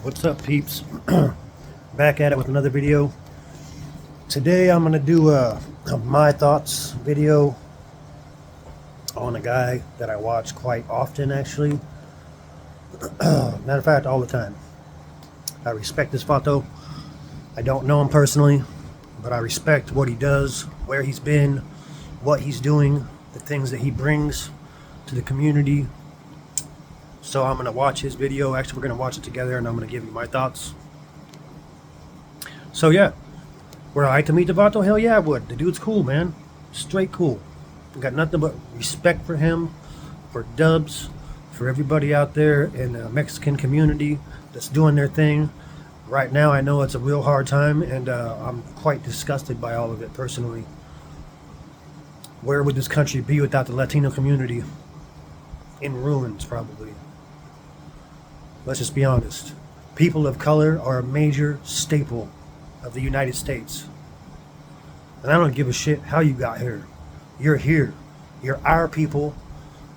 What's up, peeps? Back at it with another video. Today I'm gonna do a my thoughts video on a guy that I watch quite often, actually. Matter of fact, all the time. I respect this vato. I don't know him personally, but I respect what he does, where he's been, what he's doing, the things that he brings to the community. So I'm going to watch his video. Actually, we're going to watch it together, and I'm going to give you my thoughts. So yeah, would I like to meet the vato? Hell yeah, I would. The dude's cool, man. Straight cool. Got nothing but respect for him, for Dubs, for everybody out there in the Mexican community that's doing their thing. Right now, I know it's a real hard time, and I'm quite disgusted by all of it personally. Where would this country be without the Latino community? In ruins, probably. Let's just be honest. People of color are a major staple of the United States. And I don't give a shit how you got here. You're here. You're our people.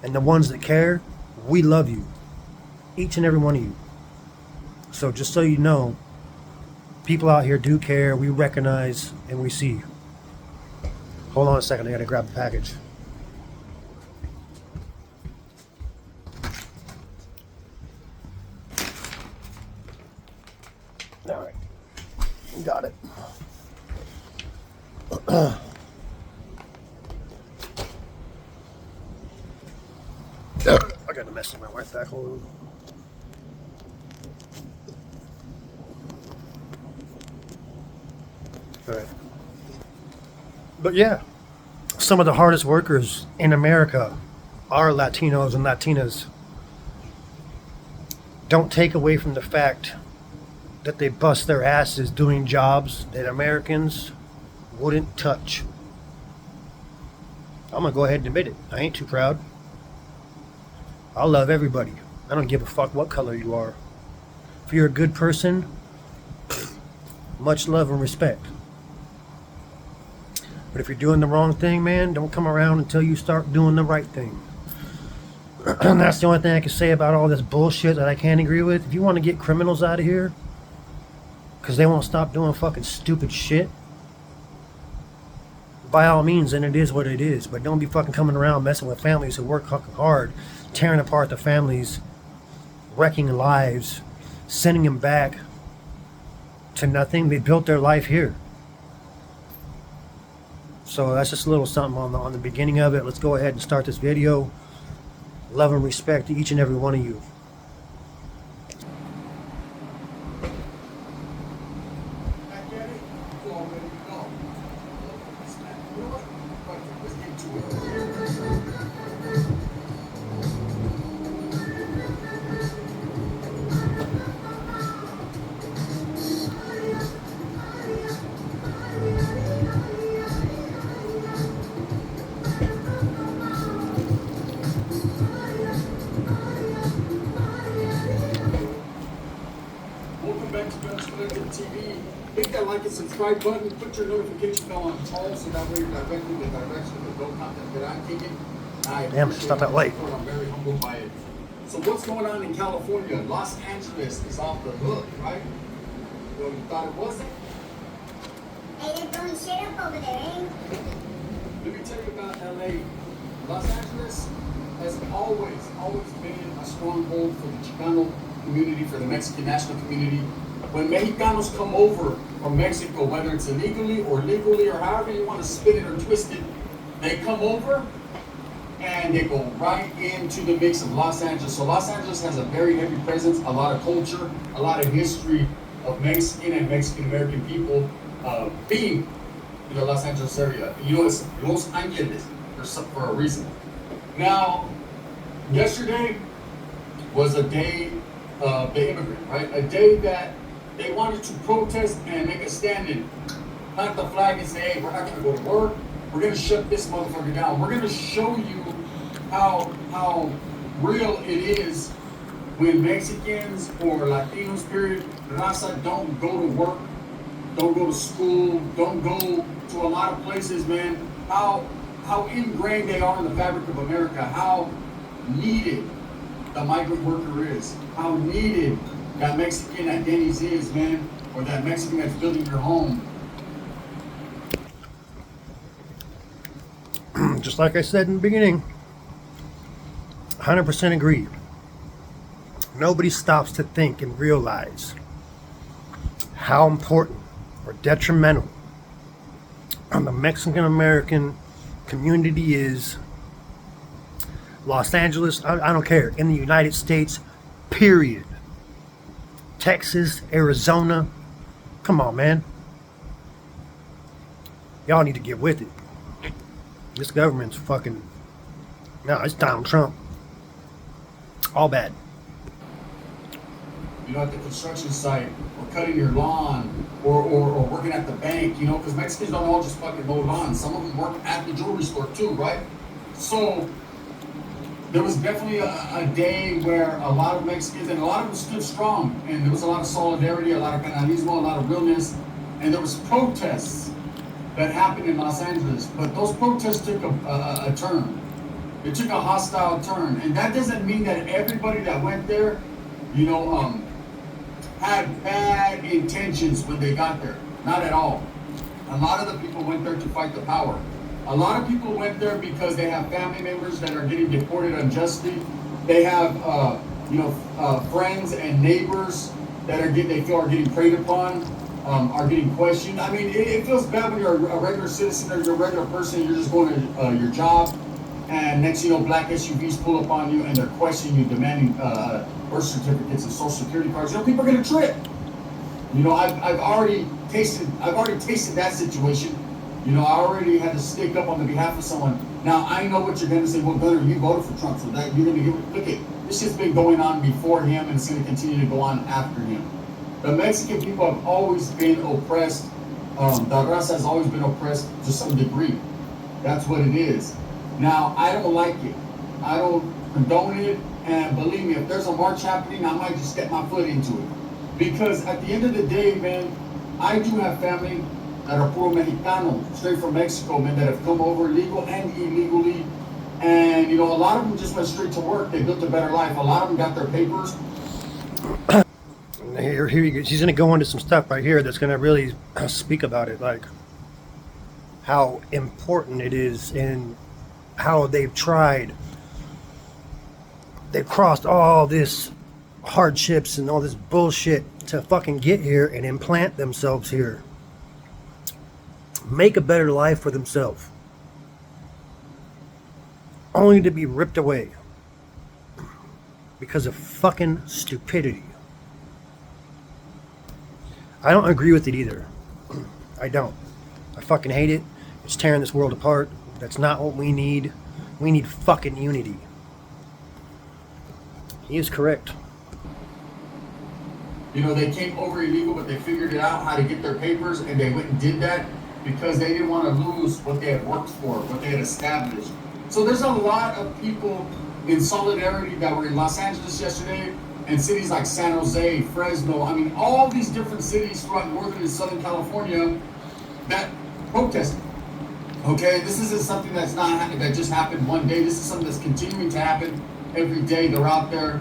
And the ones that care, we love you. Each and every one of you. So just so you know, people out here do care. We recognize and we see. Hold on a second. I gotta grab the package. All right, got it. I got a mess in my white back. Hold on. All right. But yeah, some of the hardest workers in America are Latinos and Latinas. Don't take away from the fact that they bust their asses doing jobs that Americans wouldn't touch. I'm gonna go ahead and admit it. I ain't too proud. I love everybody. I don't give a fuck what color you are. If you're a good person, much love and respect. But if you're doing the wrong thing, man, don't come around until you start doing the right thing. And that's the only thing I can say about all this bullshit that I can't agree with. If you want to get criminals out of here because they won't stop doing fucking stupid shit, by all means, then it is what it is. But don't be fucking coming around messing with families who work fucking hard, tearing apart the families, wrecking lives, sending them back to nothing. They built their life here. So that's just a little something on the beginning of it. Let's go ahead and start this video. Love and respect to each and every one of you. TV, hit that like and subscribe button, put your notification bell on all so that way you're directly the direction of the dope content that I'm taking. Damn, it's not that late. I'm very humbled by it. So what's going on in California? Los Angeles is off the hook, right? Well, you thought it wasn't? Hey, they're throwing shit up over there, eh? Let me tell you about LA. Los Angeles has always been a stronghold for the Chicano community, for the Mexican national community. When Mexicanos come over from Mexico, whether it's illegally or legally or however you want to spin it or twist it, they come over and they go right into the mix of Los Angeles. So Los Angeles has a very heavy presence, a lot of culture, a lot of history of Mexican and Mexican American people being in the Los Angeles area. You know, it's Los Angeles for a reason. Now, yesterday was a day of the immigrant, right? A day that they wanted to protest and make a stand and plant the flag and say, hey, we're not going to go to work. We're going to shut this motherfucker down. We're going to show you how real it is when Mexicans or Latinos, period, raza, don't go to work, don't go to school, don't go to a lot of places, man. How ingrained they are in the fabric of America, how needed the migrant worker is, how needed that Mexican at Denny's is, man, or that Mexican that's building your home. Just like I said in the beginning, 100% agree. Nobody stops to think and realize how important or detrimental the Mexican American community is. Los Angeles, I don't care, in the United States, period. Texas, Arizona, come on, man. Y'all need to get with it. This government's fucking, no, it's Donald Trump. All bad. You know, at the construction site, or cutting your lawn, or working at the bank, you know, because Mexicans don't all just fucking mow lawns. Some of them work at the jewelry store too, right? So there was definitely a day where a lot of Mexicans, and a lot of them stood strong, and there was a lot of solidarity, a lot of canalismo, a lot of realness, and there was protests that happened in Los Angeles, but those protests took a turn. It took a hostile turn, and that doesn't mean that everybody that went there, you know, had bad intentions when they got there. Not at all. A lot of the people went there to fight the power. A lot of people went there because they have family members that are getting deported unjustly. They have, friends and neighbors that they feel are getting preyed upon, are getting questioned. I mean, it feels bad when you're a regular citizen or you're a regular person. You're just going to your job, and next you know, black SUVs pull up on you and they're questioning you, demanding birth certificates and social security cards. You know, people are gonna trip. You know, I've already tasted that situation. You know, I already had to stick up on the behalf of someone. Now I know what you're gonna say. Well, Gunner, you voted for Trump, so that you're gonna look at this shit's been going on before him, and it's gonna continue to go on after him. The Mexican people have always been oppressed. The raza has always been oppressed to some degree. That's what it is. Now, I don't like it. I don't condone it. And believe me, if there's a march happening, I might just step my foot into it. Because at the end of the day, man, I do have family that are puro Mexicano, straight from Mexico, man, that have come over legal and illegally. And, you know, a lot of them just went straight to work. They built a better life. A lot of them got their papers. Here you go. She's going to go into some stuff right here that's going to really speak about it, like how important it is and how they've crossed all this hardships and all this bullshit to fucking get here and implant themselves here. Make a better life for themselves. Only to be ripped away because of fucking stupidity. I don't agree with it either. I don't. I fucking hate it. It's tearing this world apart. That's not what we need. We need fucking unity. He is correct. You know, they came over illegal, but they figured it out how to get their papers, and they went and did that because they didn't want to lose what they had worked for, what they had established. So there's a lot of people in solidarity that were in Los Angeles yesterday, and cities like San Jose, Fresno, I mean, all these different cities throughout Northern and Southern California that protested. Okay, this isn't something that just happened one day. This is something that's continuing to happen every day. They're out there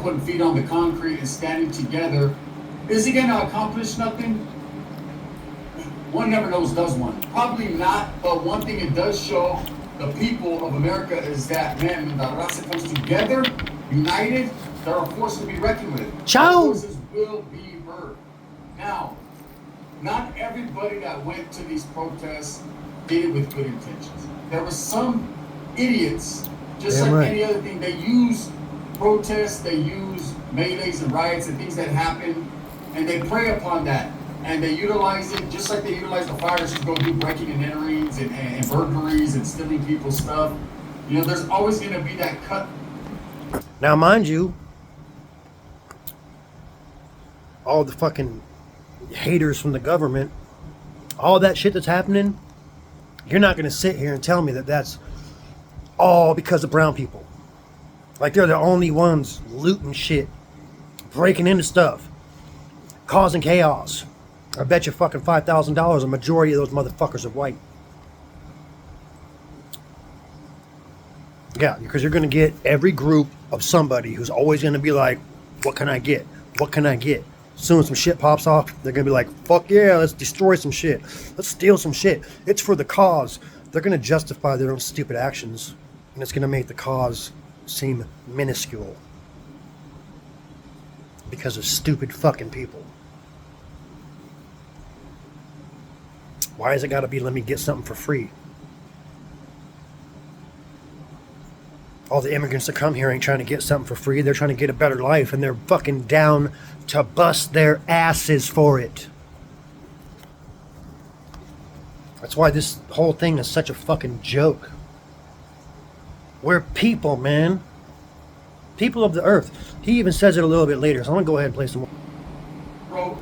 putting feet on the concrete and standing together. Is it going to accomplish nothing? One never knows, does one? Probably not, but one thing it does show the people of America is that, man, when the raza comes together, united, they're a force to be reckoned with. Ciao. Voices will be heard. Now, not everybody that went to these protests did it with good intentions. There were some idiots, just Damn like right. any other thing, they use protests, they use melees and riots and things that happen, and they prey upon that. And they utilize it just like they utilize the fires to go do breaking and enterings and burglaries and stealing people's stuff. You know, there's always going to be that cut. Now, mind you, all the fucking haters from the government, all that shit that's happening, you're not going to sit here and tell me that that's all because of brown people. Like they're the only ones looting shit, breaking into stuff, causing chaos. I bet you fucking $5,000 a majority of those motherfuckers are white. Yeah, because you're going to get every group of somebody who's always going to be like, what can I get? What can I get? As soon as some shit pops off, they're going to be like, fuck yeah, let's destroy some shit. Let's steal some shit. It's for the cause. They're going to justify their own stupid actions, and it's going to make the cause seem minuscule because of stupid fucking people. Why has it got to be let me get something for free? All the immigrants that come here ain't trying to get something for free. They're trying to get a better life, and they're fucking down to bust their asses for it. That's why this whole thing is such a fucking joke. We're people, man. People of the earth. He even says it a little bit later, so I'm going to go ahead and play some more. Bro,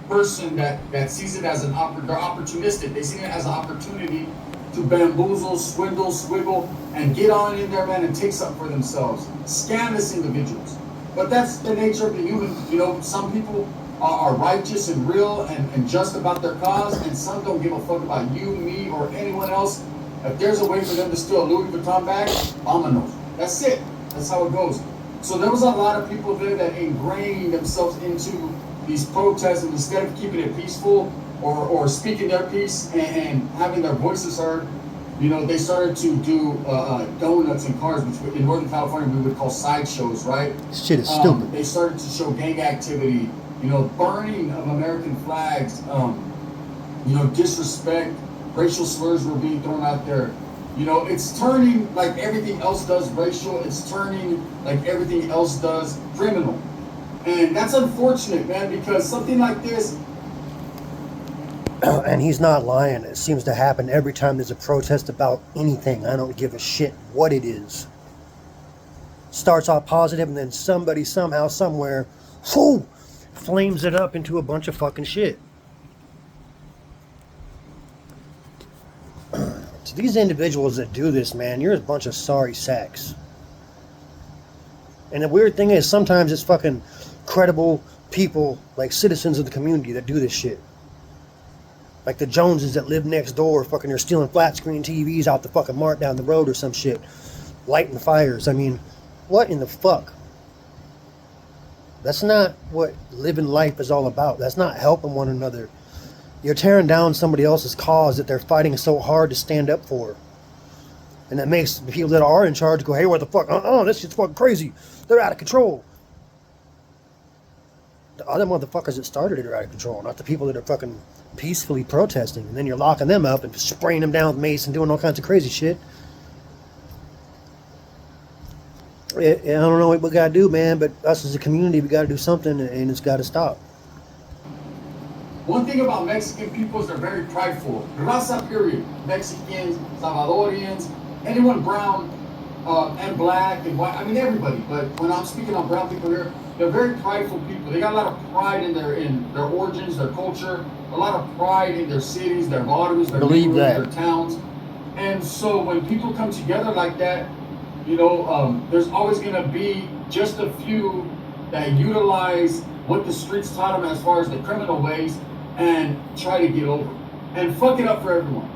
person that sees it as they're opportunistic. They see it as an opportunity to bamboozle, swindle, swiggle, and get on in there, man, and take something for themselves. Scandalous individuals. But that's the nature of the human. You know, some people are righteous and real and just about their cause, and some don't give a fuck about you, me, or anyone else. If there's a way for them to steal a Louis Vuitton bag, vámonos. That's it. That's how it goes. So there was a lot of people there that ingrained themselves into these protests, and instead of keeping it peaceful or speaking their piece and having their voices heard, you know, they started to do donuts and cars, which in Northern California we would call sideshows, right? This shit is stupid. They started to show gang activity, you know, burning of American flags, you know, disrespect, racial slurs were being thrown out there. You know, it's turning like everything else does racial. It's turning like everything else does criminal. And that's unfortunate, man, because something like this... And he's not lying. It seems to happen every time there's a protest about anything. I don't give a shit what it is. Starts off positive, and then somebody somehow, somewhere, whoo, flames it up into a bunch of fucking shit. To these individuals that do this, man, you're a bunch of sorry sacks. And the weird thing is, sometimes it's fucking credible people, like citizens of the community, that do this shit. Like the Joneses that live next door, fucking, they're stealing flat screen TVs out the fucking mart down the road or some shit. Lighting fires. I mean, what in the fuck? That's not what living life is all about. That's not helping one another. You're tearing down somebody else's cause that they're fighting so hard to stand up for. And that makes the people that are in charge go, hey, what the fuck? This shit's fucking crazy. They're out of control. The other motherfuckers that started it are out of control, not the people that are fucking peacefully protesting. And then you're locking them up and spraying them down with mace and doing all kinds of crazy shit. I don't know what we gotta do, man, but us as a community, we gotta do something, and it's gotta stop. One thing about Mexican people is they're very prideful. Raza, period. Mexicans, Salvadorians, anyone brown and black and white. I mean, everybody. But when I'm speaking on brown people here, they're very prideful people. They got a lot of pride in their origins, their culture, a lot of pride in their cities, their barrios, their neighborhoods, their towns. And so when people come together like that, you know, there's always going to be just a few that utilize what the streets taught them as far as the criminal ways and try to get over and fuck it up for everyone.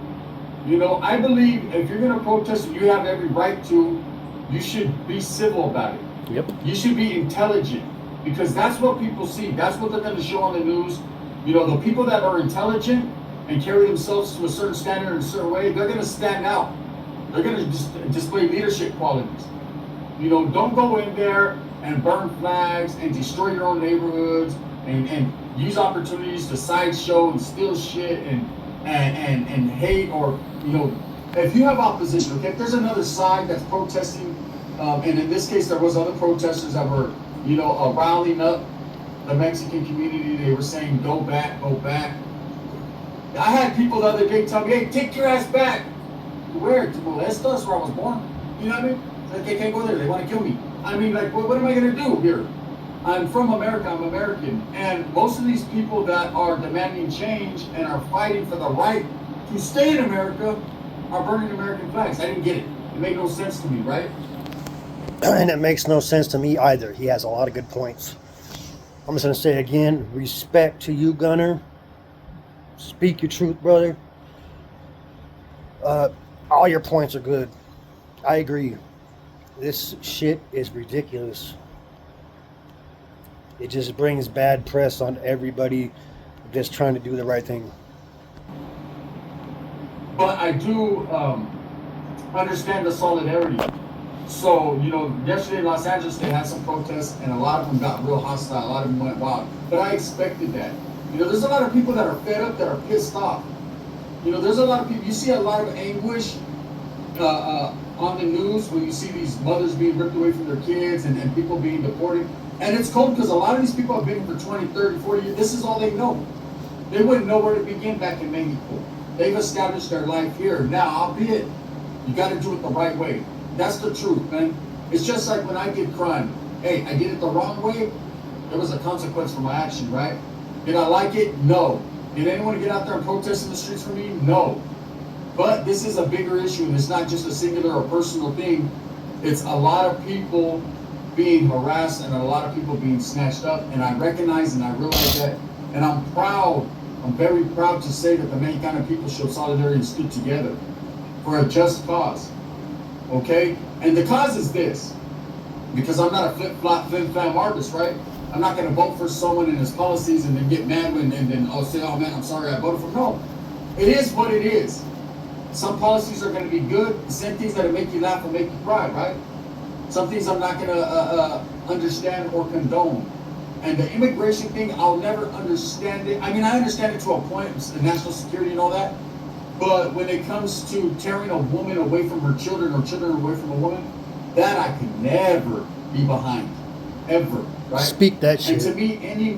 You know, I believe if you're going to protest and you have every right to, you should be civil about it. Yep. You should be intelligent, because that's what people see. That's what they're going to show on the news. You know, the people that are intelligent and carry themselves to a certain standard in a certain way, they're going to stand out. They're going to display leadership qualities. You know, don't go in there and burn flags and destroy your own neighborhoods and use opportunities to sideshow and steal shit and hate, or, you know, if you have opposition, okay, if there's another side that's protesting, and in this case there was other protesters that were, you know, rallying up the Mexican community. They were saying, go back, go back. I had people the other day tell me, hey, take your ass back. Where? To molest us, where I was born? You know what I mean? Like, they can't go there, they want to kill me. I mean, like, what am I going to do here? I'm from America, I'm American. And most of these people that are demanding change and are fighting for the right to stay in America are burning American flags. I didn't get it. It made no sense to me, right? And it makes no sense to me either. He has a lot of good points. I'm just going to say again, respect to you, Gunner. Speak your truth, brother. All your points are good. I agree. This shit is ridiculous. It just brings bad press on everybody just trying to do the right thing. But I do understand the solidarity. So, yesterday in Los Angeles, they had some protests, and a lot of them got real hostile. A lot of them went wild. But I expected that. There's a lot of people that are fed up, that are pissed off. There's a lot of people, you see a lot of anguish on the news when you see these mothers being ripped away from their kids and people being deported. And it's cold because a lot of these people have been here for 20, 30, 40 years. This is all they know. They wouldn't know where to begin back in Mexico. They've established their life here. Now, albeit, you got to do it the right way. That's the truth, man. It's just like when I did crime. Hey, I did it the wrong way. There was a consequence for my action, right? Did I like it? No. Did anyone get out there and protest in the streets for me? No. But this is a bigger issue, and it's not just a singular or personal thing. It's a lot of people being harassed and a lot of people being snatched up, and I recognize and I realize that, and I'm proud. I'm very proud to say that the Mexicana people showed solidarity and stood together for a just cause. Okay? And the cause is this. Because I'm not a flip-flop, flim-flam artist, right? I'm not going to vote for someone and his policies and then get mad and then I'll say, oh man, I'm sorry I voted for him. No. It is what it is. Some policies are going to be good. Some things that make you laugh will make you cry, right? Some things I'm not going to understand or condone. And the immigration thing, I'll never understand it. I mean, I understand it to a point, the national security and all that. But when it comes to tearing a woman away from her children or children away from a woman, that I could never be behind. Ever. Right? Speak that shit. And to me, any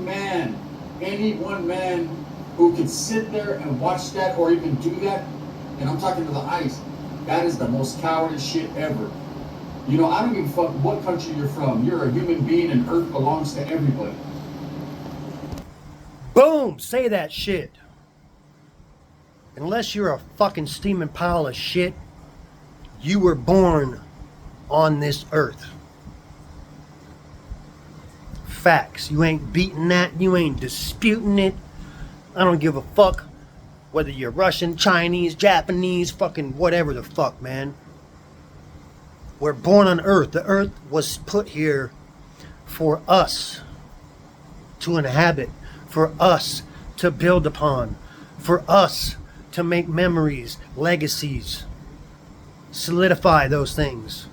one man who could sit there and watch that or even do that, and I'm talking to the ICE, that is the most cowardly shit ever. I don't give a fuck what country you're from. You're a human being and Earth belongs to everybody. Boom! Say that shit. Unless you're a fucking steaming pile of shit, you were born on this earth. Facts. You ain't beating that. You ain't disputing it. I don't give a fuck whether you're Russian, Chinese, Japanese, fucking whatever the fuck, man. We're born on earth. The earth was put here for us to inhabit, for us to build upon, for us to make memories, legacies, solidify those things.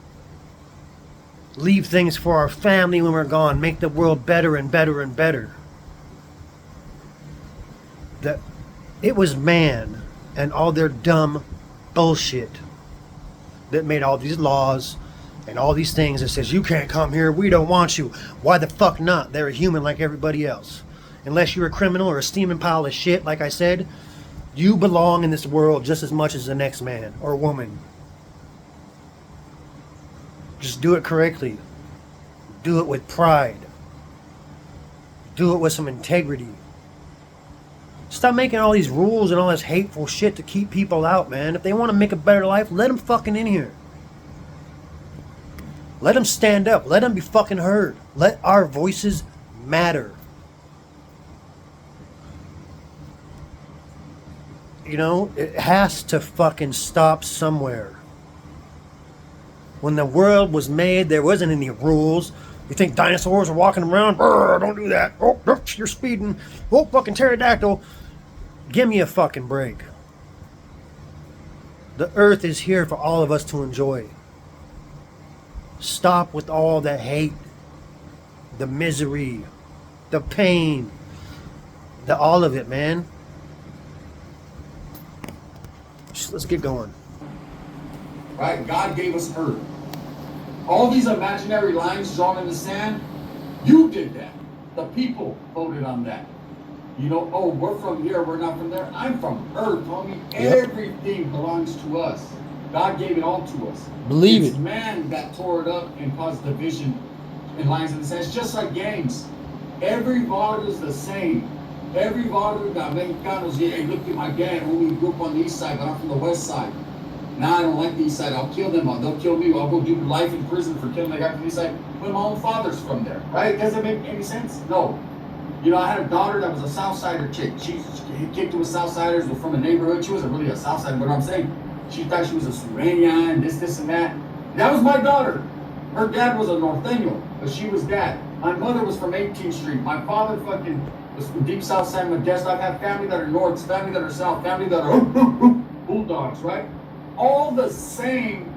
Leave things for our family when we're gone. Make the world better and better and better. It was man and all their dumb bullshit that made all these laws and all these things that says you can't come here, we don't want you. Why the fuck not? They're a human like everybody else. Unless you're a criminal or a steaming pile of shit, like I said, you belong in this world just as much as the next man or woman. Just do it correctly. Do it with pride. Do it with some integrity. Stop making all these rules and all this hateful shit to keep people out, man. If they want to make a better life, let them fucking in here. Let them stand up. Let them be fucking heard. Let our voices matter. It has to fucking stop somewhere. When the world was made, there wasn't any rules. You think dinosaurs were walking around? Don't do that. Oh, you're speeding. Oh, fucking pterodactyl. Give me a fucking break. The earth is here for all of us to enjoy. Stop with all the hate, the misery, the pain, all of it, man. Let's get going. Right? God gave us earth. All these imaginary lines drawn in the sand, you did that. The people voted on that. Oh, we're from here, we're not from there. I'm from earth, homie. Yep. Everything belongs to us. God gave it all to us. Believe It's it. man that tore it up and caused division in lines in the sand. It's just like gangs. Every voter is the same. Every voter got Mexicanos. Hey, look at my gang. We grew up on the east side, but I'm from the west side. Now I don't like the east side. I'll kill them. They'll kill me. I'll go do life in prison for killing the guy from the east side when my own father's from there. Right? Does that make any sense? No. I had a daughter that was a Southsider chick. She kicked with Southsiders, was from a neighborhood. She wasn't really a Southsider, but what I'm saying, she thought she was a Surania and this and that. That was my daughter. Her dad was a Norteño, but she was dad. My mother was from 18th Street. My father fucking was from Deep South San Modesto. I've had family that are north, family that are south, family that are bulldogs, right? All the same,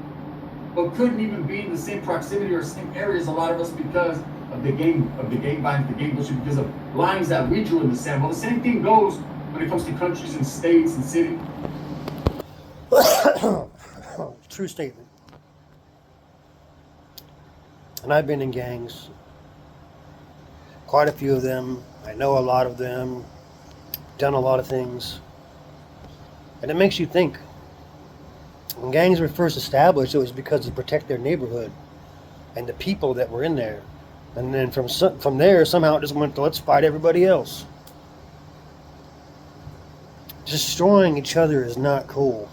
but couldn't even be in the same proximity or same areas. A lot of us because of the gang violence, the gang bullshit, because of lines that we drew in the sand. Well, the same thing goes when it comes to countries and states and cities. True statement. And I've been in gangs, quite a few of them. I know a lot of them, done a lot of things. And it makes you think. When gangs were first established, it was because to protect their neighborhood and the people that were in there. And then from there, somehow it just went to let's fight everybody else. Destroying each other is not cool.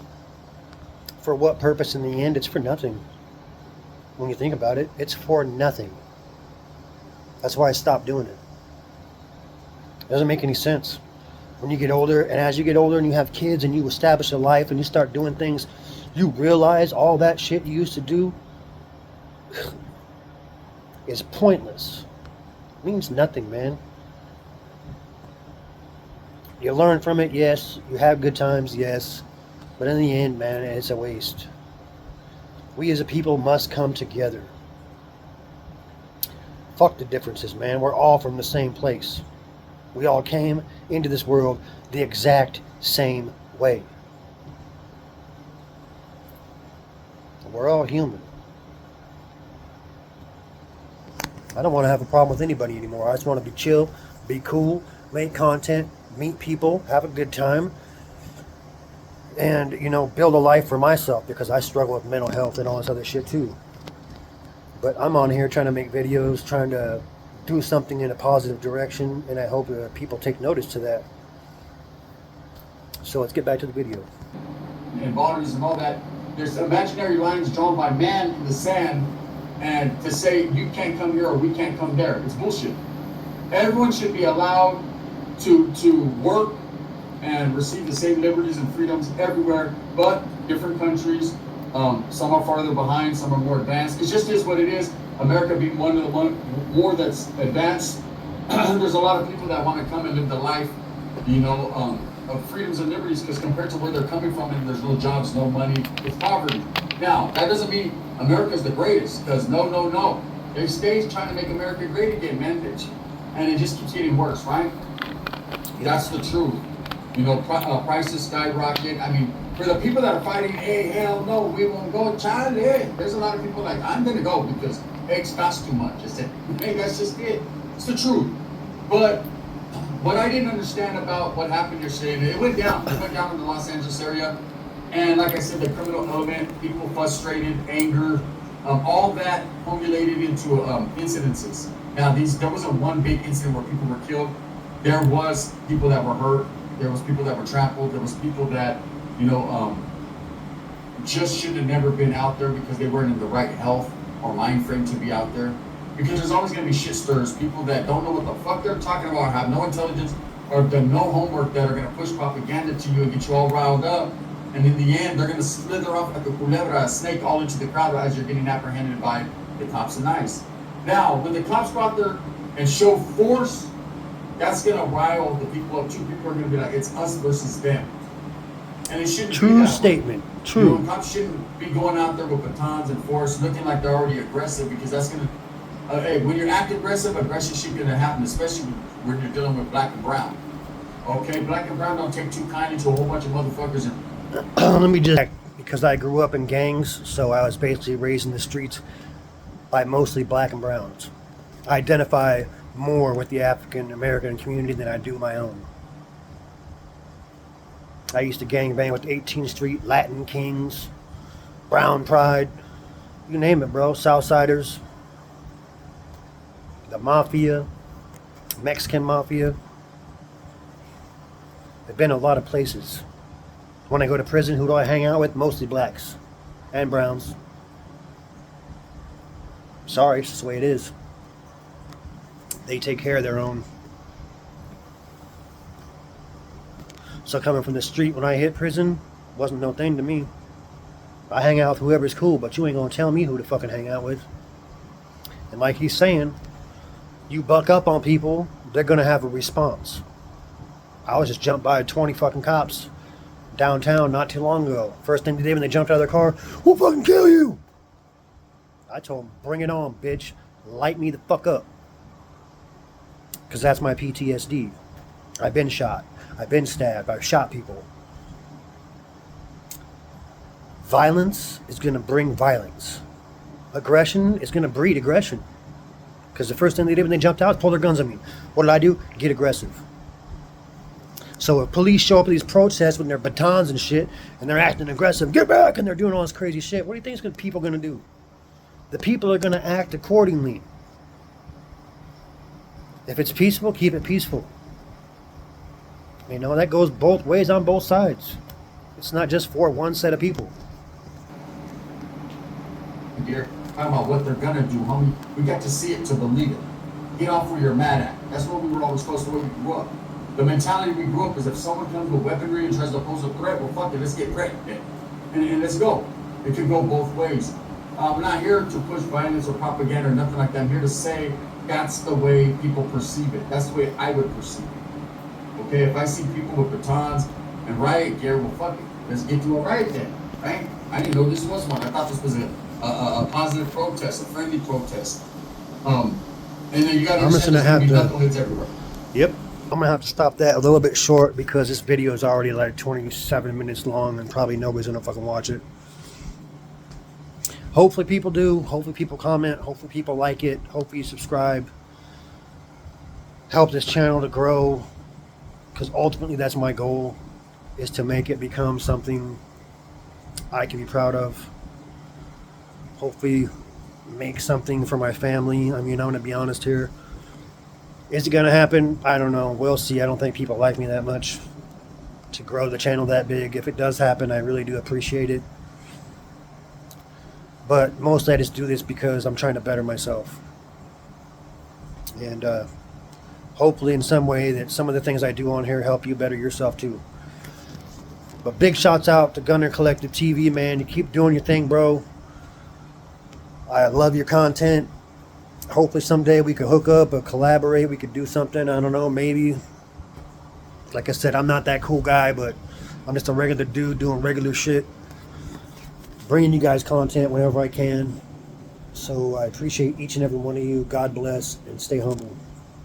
For what purpose in the end? It's for nothing. When you think about it, it's for nothing. That's why I stopped doing it. It doesn't make any sense. When you get older, and as you get older and you have kids and you establish a life and you start doing things, you realize all that shit you used to do is pointless. It means nothing, man. You learn from it, yes. You have good times, yes. But in the end, man, it's a waste. We as a people must come together. Fuck the differences, man. We're all from the same place. We all came into this world the exact same way. We're all human. I don't want to have a problem with anybody anymore. I just want to be chill, be cool, make content, meet people, have a good time, and, build a life for myself, because I struggle with mental health and all this other shit too. But I'm on here trying to make videos, trying to do something in a positive direction, and I hope people take notice to that. So let's get back to the video. And borders and all that. There's imaginary lines drawn by man in the sand, and to say you can't come here or we can't come there, it's bullshit. Everyone should be allowed to work and receive the same liberties and freedoms everywhere, but different countries, some are farther behind, some are more advanced. It just is what it is. America being one of the more that's advanced, there's a lot of people that want to come and live the life, of freedoms and liberties, because compared to where they're coming from, and there's no jobs, no money, it's poverty. Now, that doesn't mean America's the greatest, because no. They stay trying to make America great again, man, and it just keeps getting worse, right? That's the truth. Prices skyrocket. I mean, for the people that are fighting, hey, hell no, we won't go, Charlie. There's a lot of people like, I'm gonna go because eggs cost too much. I said, hey, that's just it. It's the truth. But what I didn't understand about what happened yesterday, and it went down in the Los Angeles area, and like I said, the criminal element, people frustrated, anger, all that formulated into incidences. Now, there wasn't one big incident where people were killed. There was people that were hurt. There was people that were trampled. There was people that, just should have never been out there because they weren't in the right health or mind frame to be out there. Because there's always going to be shit stirrers, people that don't know what the fuck they're talking about, have no intelligence, or done no homework, that are going to push propaganda to you and get you all riled up. And in the end, they're going to slither off like a culebra, a snake, all into the crowd as you're getting apprehended by the cops and ICE. Now, when the cops go out there and show force, that's going to rile the people up. Two people are going to be like, it's us versus them. And it shouldn't be True that statement. way. True. Cops shouldn't be going out there with batons and force, looking like they're already aggressive, because that's going to... hey, when you're acting aggressive, aggression shit going to happen, especially when you're dealing with black and brown. Okay, black and brown don't take too kindly to a whole bunch of motherfuckers. Let me just... Because I grew up in gangs, so I was basically raised in the streets by mostly black and browns. I identify more with the African American community than I do my own. I used to gangbang with 18th Street, Latin Kings, Brown Pride, you name it, bro. Southsiders, the Mafia, Mexican Mafia. I've been a lot of places. When I go to prison, who do I hang out with? Mostly blacks and browns. Sorry, it's just the way it is. They take care of their own. So coming from the street when I hit prison wasn't no thing to me. I hang out with whoever's cool, but you ain't gonna tell me who to fucking hang out with. And like he's saying, you buck up on people, they're going to have a response. I was just jumped by 20 fucking cops downtown not too long ago. First thing they did when they jumped out of their car, we'll fucking kill you. I told them, bring it on, bitch. Light me the fuck up. Because that's my PTSD. I've been shot. I've been stabbed. I've shot people. Violence is going to bring violence. Aggression is going to breed aggression. Because the first thing they did when they jumped out was pull their guns on me. What did I do? Get aggressive. So if police show up at these protests with their batons and shit, and they're acting aggressive, get back, and they're doing all this crazy shit, what do you think people are going to do? The people are going to act accordingly. If it's peaceful, keep it peaceful. You know, that goes both ways on both sides. It's not just for one set of people. Here, talking about what they're gonna do, homie. We got to see it to believe it. Get off where you're mad at. That's what we were always supposed to do when we grew up. The mentality we grew up is if someone comes with weaponry and tries to pose a threat, well, fuck it, let's get ready. And let's go. It can go both ways. I'm not here to push violence or propaganda or nothing like that. I'm here to say that's the way people perceive it. That's the way I would perceive it. Okay, if I see people with batons and riot gear, well, fuck it. Let's get to a riot then, right? I didn't know this was one. I thought this was a positive protest, a friendly protest. And then you got to understand there's going to be knuckleheads everywhere. Yep. I'm going to have to stop that a little bit short because this video is already like 27 minutes long and probably nobody's going to fucking watch it. Hopefully people do. Hopefully people comment. Hopefully people like it. Hopefully you subscribe. Help this channel to grow because ultimately that's my goal, is to make it become something I can be proud of. Hopefully make something for my family. I mean, I'm going to be honest here. Is it going to happen? I don't know. We'll see. I don't think people like me that much to grow the channel that big. If it does happen, I really do appreciate it. But mostly I just do this because I'm trying to better myself. And hopefully in some way that some of the things I do on here help you better yourself too. But big shouts out to Gunner Collective TV, man. You keep doing your thing, bro. I love your content. Hopefully someday we could hook up or collaborate. We could do something. I don't know, maybe. Like I said, I'm not that cool guy, but I'm just a regular dude doing regular shit. Bringing you guys content whenever I can. So I appreciate each and every one of you. God bless and stay humble.